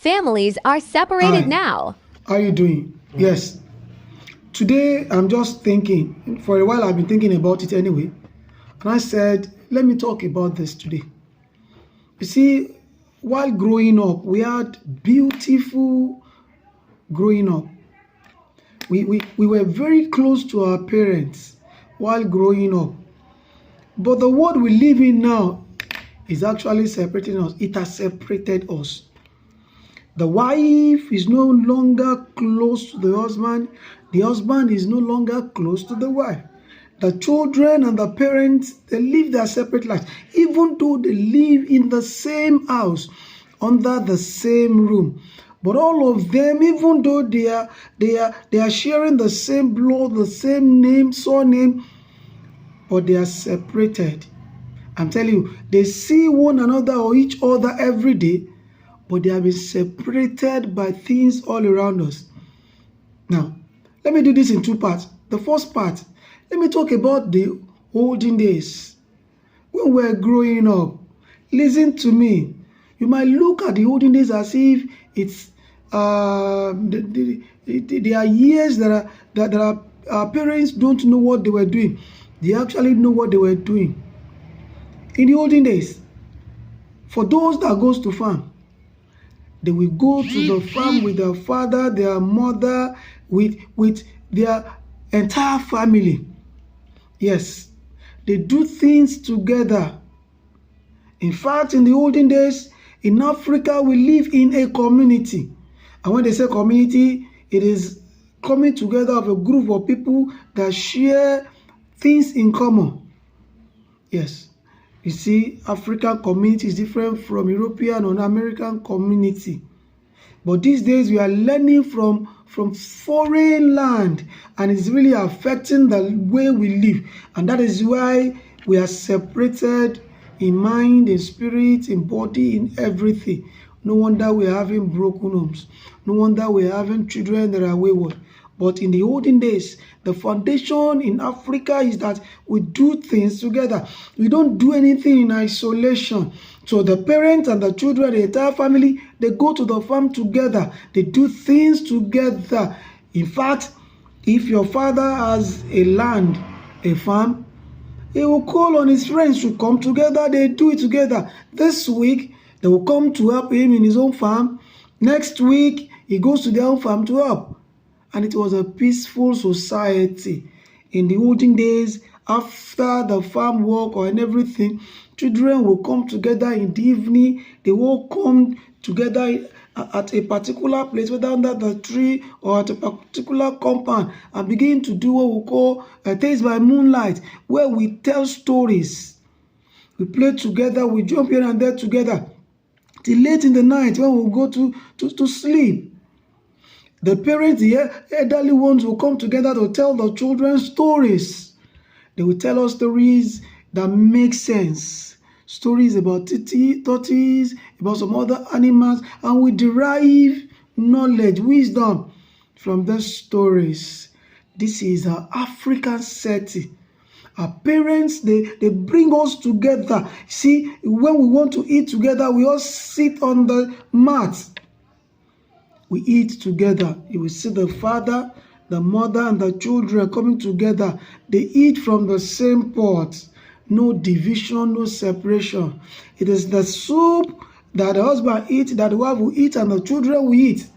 families are separated now. How are you doing? Yes. Today, I'm just thinking. For a while, I've been thinking about it anyway. And I said, let me talk about this today. You see, while growing up, we had beautiful growing up. We were very close to our parents while growing up. But the world we live in now is actually separating us. It has separated us. The wife is no longer close to the husband. The husband is no longer close to the wife. The children and the parents, they live their separate lives. Even though they live in the same house, under the same room. But all of them, even though they are sharing the same blood, the same name, surname, but they are separated. I'm telling you, they see one another or each other every day, but they have been separated by things all around us. Now, let me do this in two parts. The first part, let me talk about the olden days. When we were growing up, listen to me. You might look at the olden days as if it's there are years that our parents don't know what they were doing. They actually know what they were doing. In the olden days, for those that goes to farm, they will go to the farm with their father, their mother, with their entire family. Yes, they do things together. In fact, in the olden days, in Africa, we live in a community. And when they say community, it is coming together of a group of people that share things in common. Yes. You see, African community is different from European or American community. But these days, we are learning from foreign land, and it's really affecting the way we live. And that is why we are separated in mind, in spirit, in body, in everything. No wonder we're having broken homes. No wonder we're having children that are wayward. But in the olden days, the foundation in Africa is that we do things together. We don't do anything in isolation. So the parents and the children, the entire family, they go to the farm together. They do things together. In fact, if your father has a land, a farm, he will call on his friends to come together. They do it together. This week, they will come to help him in his own farm. Next week, he goes to their own farm to help. And it was a peaceful society. In the olden days, after the farm work or and everything, children will come together in the evening. They will come together at a particular place, whether under the tree or at a particular compound, and begin to do what we call a taste by moonlight, where we tell stories. We play together, we jump here and there together, till late in the night when we go to sleep. The parents, the elderly ones, will come together to tell the children stories. They will tell us stories that make sense. Stories about tortoise, about some other animals, and we derive knowledge, wisdom from those stories. This is our African setting. Our parents, they bring us together. See, when we want to eat together, we all sit on the mat. We eat together. You will see the father, the mother, and the children coming together. They eat from the same pot. No division, no separation. It is the soup that the husband eats, that the wife will eat, and the children will eat.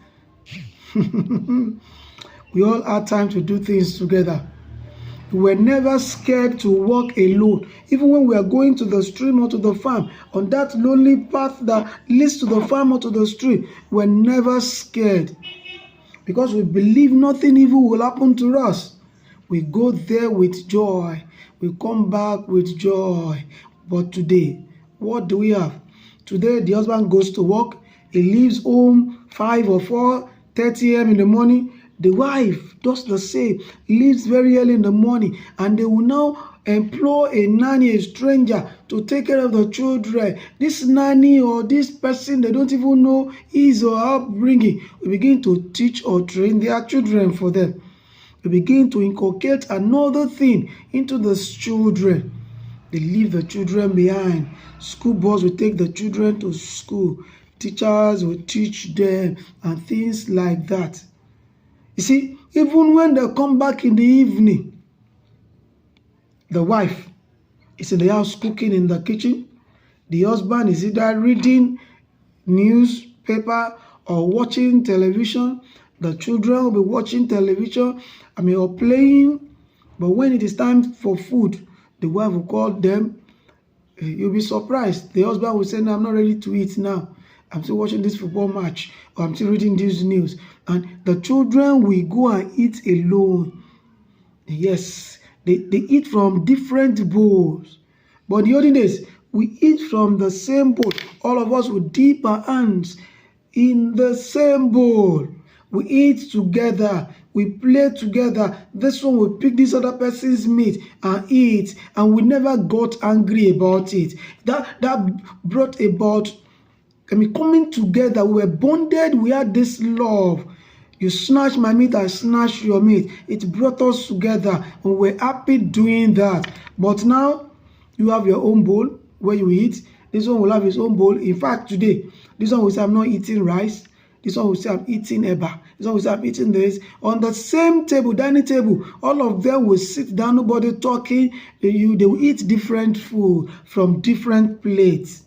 We all had time to do things together. We were never scared to walk alone. Even when we are going to the stream or to the farm, on that lonely path that leads to the farm or to the stream, we were never scared. Because we believe nothing evil will happen to us. We go there with joy. We come back with joy. But today, what do we have? Today, the husband goes to work. He leaves home 5 or 4:30 a.m. in the morning. The wife does the same, leaves very early in the morning, and they will now employ a nanny, a stranger, to take care of the children. This nanny or this person, they don't even know his or her upbringing. We begin to teach or train their children for them. We begin to inculcate another thing into the children. They leave the children behind. School bus will take the children to school. teachers will teach them and things like that. You see, even when they come back in the evening, the wife is in the house cooking in the kitchen. The husband is either reading newspaper or watching television. The children will be watching television, or playing. But when it is time for food, the wife will call them. You'll be surprised. The husband will say, "No, I'm not ready to eat now. I'm still watching this football match, or I'm still reading this news." And the children will go and eat alone. Yes, they eat from different bowls. But in the olden days, we eat from the same bowl. All of us will dip our hands in the same bowl. We eat together. We play together. This one will pick this other person's meat and eat, and we never got angry about it. That brought about coming together. We were bonded. We had this love. You snatch my meat, I snatch your meat. It brought us together, and we're happy doing that. But now you have your own bowl where you eat. This one will have his own bowl. In fact, today, this one will say, "I'm not eating rice." This one will say, "I'm eating eba." This one will say, "I'm eating this." On the same table, dining table, all of them will sit down, nobody talking. They will eat different food from different plates.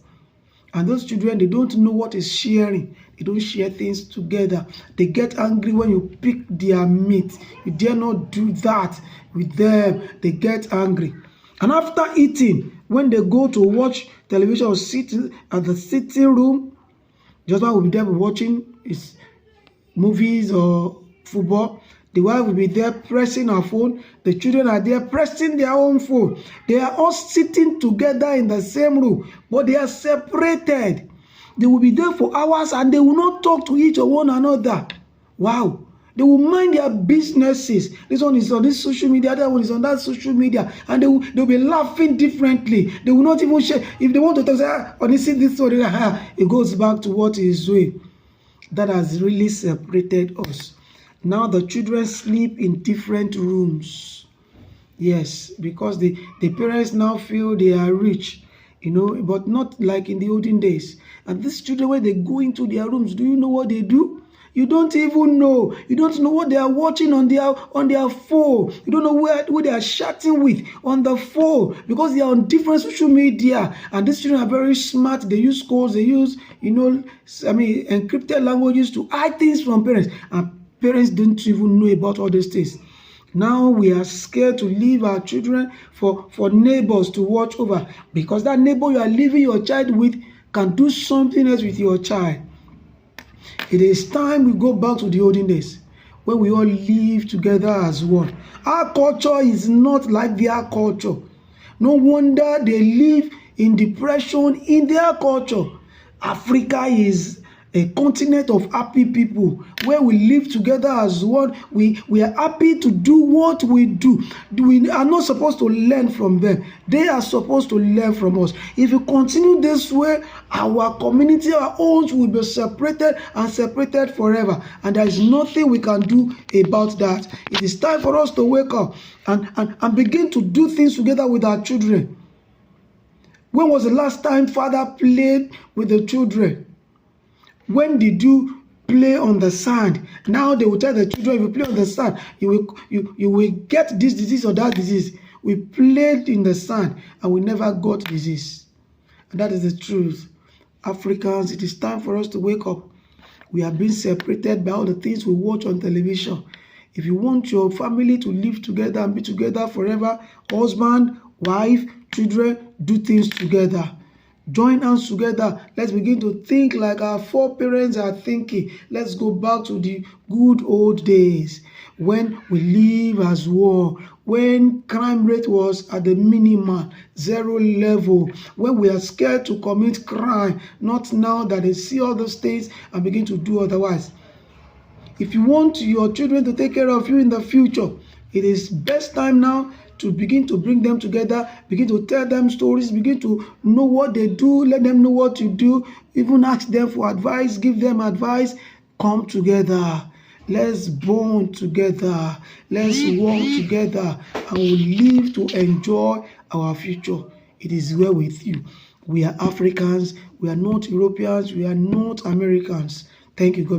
And those children, they don't know what is sharing. They don't share things together. They get angry when you pick their meat. You dare not do that with them. They get angry. And after eating, when they go to watch television or sit at the sitting room, the husband will be there watching his movies or football. The wife will be there pressing her phone. The children are there pressing their own phone. They are all sitting together in the same room, but they are separated. They will be there for hours and they will not talk to each or one another. Wow. They will mind their businesses. This one is on this social media, that one is on that social media, and they'll be laughing differently. They will not even share. If they want to talk, say, "Oh, this is this one," it goes back to what he is doing. That has really separated us. Now the children sleep in different rooms. Yes, because the parents now feel they are rich, but not like in the olden days. And these children, when they go into their rooms, do you know what they do? You don't even know. You don't know what they are watching on their phone. You don't know who they are chatting with on the phone, because they are on different social media. And these children are very smart. They use codes. They use, encrypted languages to hide things from parents. And parents don't even know about all these things. Now we are scared to leave our children for neighbors to watch over, because that neighbor you are leaving your child with can do something else with your child. It is time we go back to the olden days when we all live together as one. Our culture is not like their culture. No wonder they live in depression in their culture. Africa is a continent of happy people where we live together as one. We are happy to do what we do. We are not supposed to learn from them. They are supposed to learn from us. If you continue this way, our community, our homes will be separated and separated forever. And there is nothing we can do about that. It is time for us to wake up and begin to do things together with our children. When was the last time father played with the children? When did you play on the sand? Now they will tell the children, if you play on the sand, you will get this disease or that disease. We played in the sand and we never got disease. And that is the truth. Africans, it is time for us to wake up. We are being separated by all the things we watch on television. If you want your family to live together and be together forever, husband, wife, children, do things together. Join hands together. Let's begin to think like our foreparents are thinking. Let's go back to the good old days when we live as one, when crime rate was at the minimum, 0 level, when we are scared to commit crime, not now that they see all those things and begin to do otherwise. If you want your children to take care of you in the future, it is best time now to begin to bring them together, begin to tell them stories, begin to know what they do, let them know what to do, even ask them for advice, give them advice. Come together. Let's bond together. Let's work together, and we'll live to enjoy our future. It is well with you. We are Africans. We are not Europeans. We are not Americans. Thank you, God.